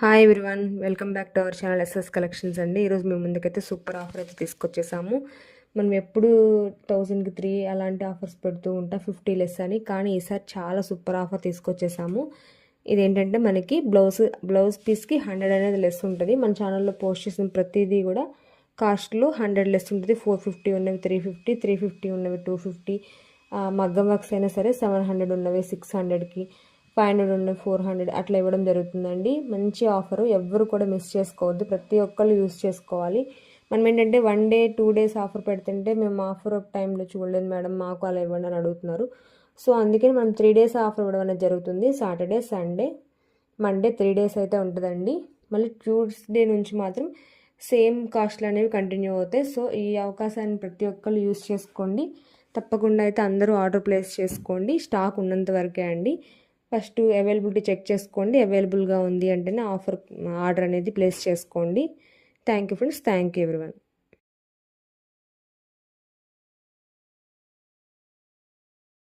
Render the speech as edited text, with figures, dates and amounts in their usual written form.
Hi everyone, welcome back to our channel SS collections అండి. ఈరోజు మేము ముందుకైతే సూపర్ ఆఫర్ అయితే తీసుకొచ్చేసాము. మనం ఎప్పుడు 1000కి 3 అలాంటి ఆఫర్స్ పెడుతూ ఉంటాం, 50 లెస్ అని. కానీ ఈసారి చాలా సూపర్ ఆఫర్ తీసుకొచ్చేసాము. ఇదేంటంటే మనకి బ్లౌజ్ పీస్కి 100 అనేది లెస్ ఉంటుంది. మన ఛానల్లో పోస్ట్ చేసిన ప్రతిదీ కూడా కాస్ట్లో 100 లెస్ ఉంటుంది. 450 ఉన్నవి 350, 350 ఉన్నవి 250, మగ్గం వర్క్స్ అయినా సరే 700 ఉన్నవి 600కి, 500 ఉన్న 400 అట్లా ఇవ్వడం జరుగుతుందండి. మంచి ఆఫరు, ఎవ్వరు కూడా మిస్ చేసుకోవద్దు, ప్రతి ఒక్కళ్ళు యూస్ చేసుకోవాలి. మనం ఏంటంటే 1 డే 2 డేస్ ఆఫర్ పెడుతుంటే మేము ఆఫర్ టైంలో చూడలేదు మేడం, మాకు అలా ఇవ్వండి అని అడుగుతున్నారు. సో అందుకని మనం 3 డేస్ ఆఫర్ ఇవ్వడం అనేది జరుగుతుంది. సాటర్డే, సండే, మండే 3 డేస్ అయితే ఉంటుందండి. మళ్ళీ ట్యూస్డే నుంచి మాత్రం సేమ్ కాస్ట్లు అనేవి కంటిన్యూ అవుతాయి. సో ఈ అవకాశాన్ని ప్రతి ఒక్కళ్ళు యూస్ చేసుకోండి. తప్పకుండా అయితే అందరూ ఆర్డర్ ప్లేస్ చేసుకోండి, స్టాక్ ఉన్నంత వరకే అండి. ఫస్ట్ అవైలబిలిటీ చెక్ చేసుకోండి, అవైలబుల్గా ఉంది అంటేనే ఆర్డర్ అనేది ప్లేస్ చేసుకోండి. Thank you friends, thank you everyone.